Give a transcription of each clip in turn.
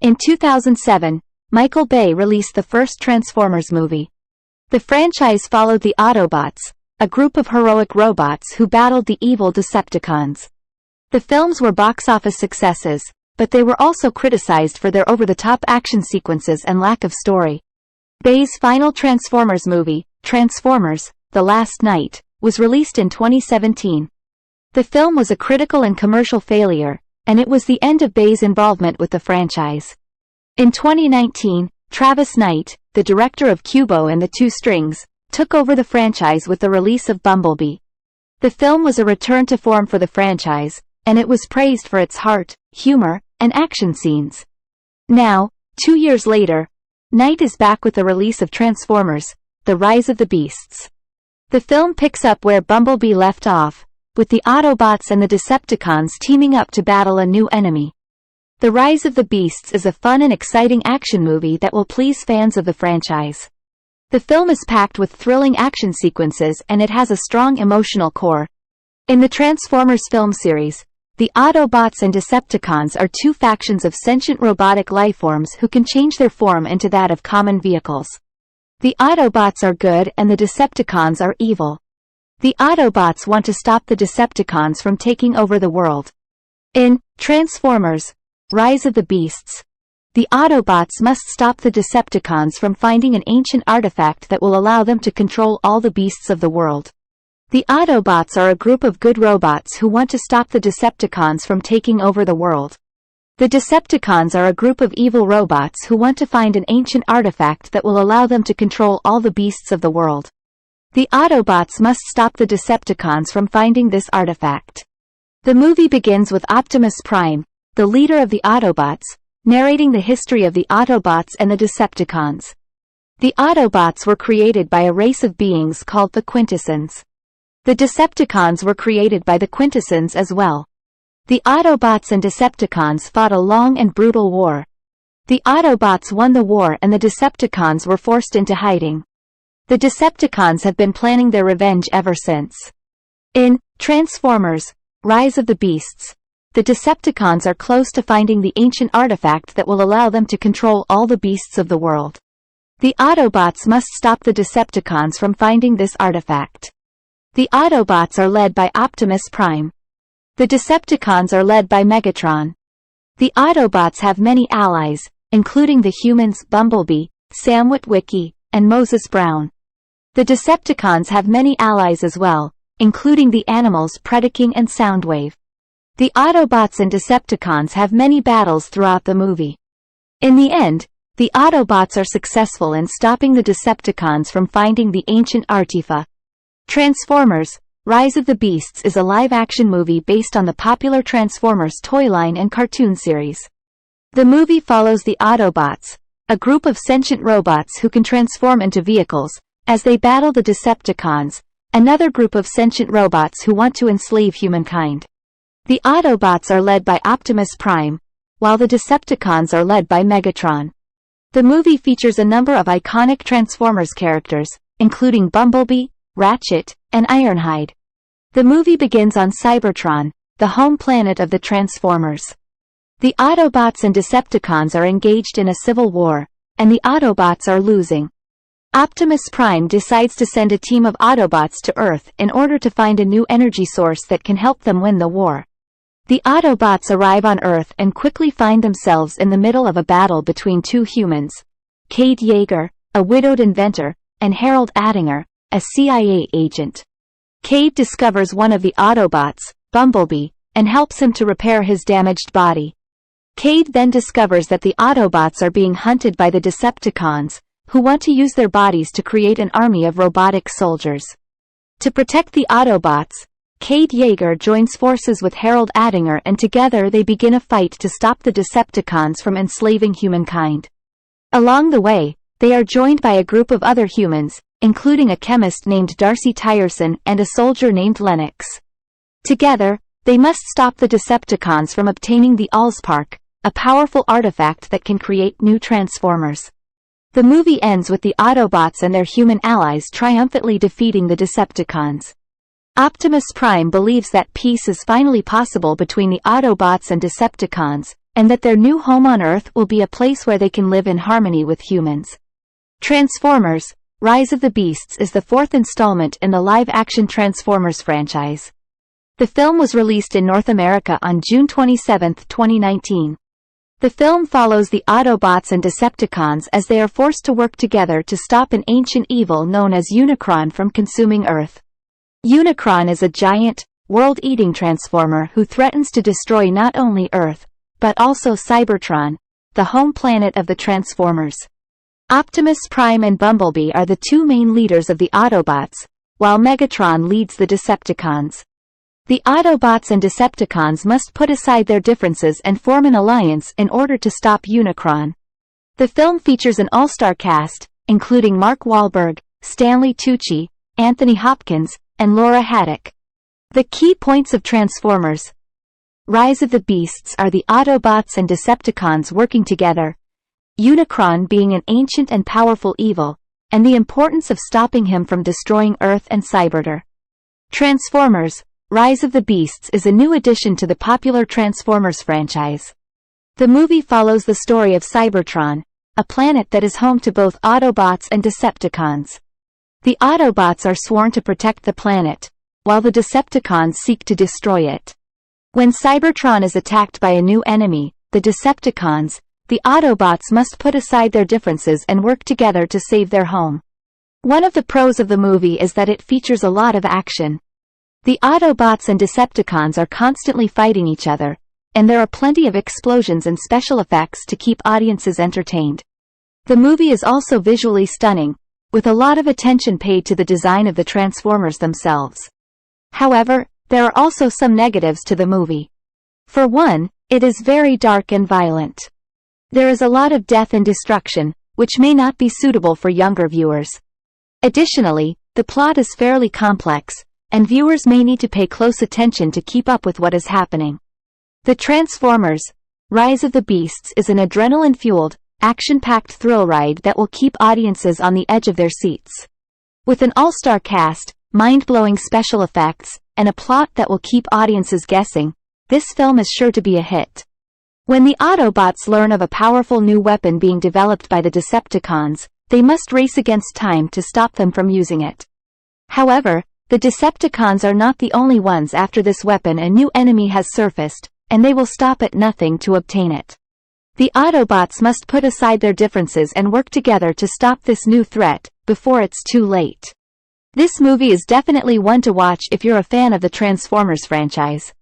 In 2007, Michael Bay released the first Transformers movie. The franchise followed the Autobots, a group of heroic robots who battled the evil Decepticons. The films were box office successes, but they were also criticized for their over-the-top action sequences and lack of story. Bay's final Transformers movie, Transformers: The Last Knight, was released in 2017. The film was a critical and commercial failure, and it was the end of Bay's involvement with the franchise. In 2019, Travis Knight, the director of Kubo and the Two Strings, took over the franchise with the release of Bumblebee. The film was a return to form for the franchise, and it was praised for its heart, humor, and action scenes. Now, 2 years later, Knight is back with the release of Transformers: The Rise of the Beasts. The film picks up where Bumblebee left off, with the Autobots and the Decepticons teaming up to battle a new enemy. The Rise of the Beasts is a fun and exciting action movie that will please fans of the franchise. The film is packed with thrilling action sequences and it has a strong emotional core. In the Transformers film series, the Autobots and Decepticons are two factions of sentient robotic lifeforms who can change their form into that of common vehicles. The Autobots are good and the Decepticons are evil. The Autobots want to stop the Decepticons from taking over the world. In Transformers: Rise of the Beasts, the Autobots must stop the Decepticons from finding an ancient artifact that will allow them to control all the beasts of the world. The Autobots are a group of good robots who want to stop the Decepticons from taking over the world. The Decepticons are a group of evil robots who want to find an ancient artifact that will allow them to control all the beasts of the world. The Autobots must stop the Decepticons from finding this artifact. The movie begins with Optimus Prime, the leader of the Autobots, narrating the history of the Autobots and the Decepticons. The Autobots were created by a race of beings called the Quintessons. The Decepticons were created by the Quintessons as well. The Autobots and Decepticons fought a long and brutal war. The Autobots won the war and the Decepticons were forced into hiding. The Decepticons have been planning their revenge ever since. In Transformers: Rise of the Beasts, the Decepticons are close to finding the ancient artifact that will allow them to control all the beasts of the world. The Autobots must stop the Decepticons from finding this artifact. The Autobots are led by Optimus Prime. The Decepticons are led by Megatron. The Autobots have many allies, including the humans Bumblebee, Sam Witwicky, and Moses Brown. The Decepticons have many allies as well, including the animals Predaking and Soundwave. The Autobots and Decepticons have many battles throughout the movie. In the end, the Autobots are successful in stopping the Decepticons from finding the ancient artifact. Transformers: Rise of the Beasts is a live-action movie based on the popular Transformers toy line and cartoon series. The movie follows the Autobots, a group of sentient robots who can transform into vehicles, as they battle the Decepticons, another group of sentient robots who want to enslave humankind. The Autobots are led by Optimus Prime, while the Decepticons are led by Megatron. The movie features a number of iconic Transformers characters, including Bumblebee, Ratchet, and Ironhide. The movie begins on Cybertron, the home planet of the Transformers. The Autobots and Decepticons are engaged in a civil war, and the Autobots are losing. Optimus Prime decides to send a team of Autobots to Earth in order to find a new energy source that can help them win the war. The Autobots arrive on Earth and quickly find themselves in the middle of a battle between two humans, Cade Yeager, a widowed inventor, and Harold Attinger, a CIA agent. Cade discovers one of the Autobots, Bumblebee, and helps him to repair his damaged body. Cade then discovers that the Autobots are being hunted by the Decepticons, who want to use their bodies to create an army of robotic soldiers. To protect the Autobots, Cade Yeager joins forces with Harold Attinger and together they begin a fight to stop the Decepticons from enslaving humankind. Along the way, they are joined by a group of other humans, including a chemist named Darcy Tyerson and a soldier named Lennox. Together, they must stop the Decepticons from obtaining the Allspark, a powerful artifact that can create new Transformers. The movie ends with the Autobots and their human allies triumphantly defeating the Decepticons. Optimus Prime believes that peace is finally possible between the Autobots and Decepticons, and that their new home on Earth will be a place where they can live in harmony with humans. Transformers: Rise of the Beasts is the fourth installment in the live-action Transformers franchise. The film was released in North America on June 27, 2019. The film follows the Autobots and Decepticons as they are forced to work together to stop an ancient evil known as Unicron from consuming Earth. Unicron is a giant, world-eating transformer who threatens to destroy not only Earth, but also Cybertron, the home planet of the Transformers. Optimus Prime and Bumblebee are the two main leaders of the Autobots, while Megatron leads the Decepticons. The Autobots and Decepticons must put aside their differences and form an alliance in order to stop Unicron. The film features an all-star cast, including Mark Wahlberg, Stanley Tucci, Anthony Hopkins, and Laura Haddock. The key points of Transformers: Rise of the Beasts are the Autobots and Decepticons working together, Unicron being an ancient and powerful evil, and the importance of stopping him from destroying Earth and Cybertron. Transformers: Rise of the Beasts is a new addition to the popular Transformers franchise. The movie follows the story of Cybertron, a planet that is home to both Autobots and Decepticons. The Autobots are sworn to protect the planet, while the Decepticons seek to destroy it. When Cybertron is attacked by a new enemy, the Decepticons, the Autobots must put aside their differences and work together to save their home. One of the pros of the movie is that it features a lot of action. The Autobots and Decepticons are constantly fighting each other, and there are plenty of explosions and special effects to keep audiences entertained. The movie is also visually stunning, with a lot of attention paid to the design of the Transformers themselves. However, there are also some negatives to the movie. For one, it is very dark and violent. There is a lot of death and destruction, which may not be suitable for younger viewers. Additionally, the plot is fairly complex, and viewers may need to pay close attention to keep up with what is happening. The Transformers: Rise of the Beasts is an adrenaline-fueled, action-packed thrill ride that will keep audiences on the edge of their seats. With an all-star cast, mind-blowing special effects, and a plot that will keep audiences guessing, this film is sure to be a hit. When the Autobots learn of a powerful new weapon being developed by the Decepticons, they must race against time to stop them from using it. However, the Decepticons are not the only ones after this weapon. A new enemy has surfaced, and they will stop at nothing to obtain it. The Autobots must put aside their differences and work together to stop this new threat, before it's too late. This movie is definitely one to watch if you're a fan of the Transformers franchise.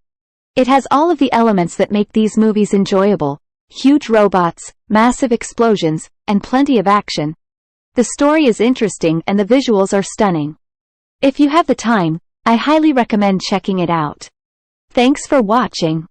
It has all of the elements that make these movies enjoyable: huge robots, massive explosions, and plenty of action. The story is interesting and the visuals are stunning. If you have the time, I highly recommend checking it out. Thanks for watching.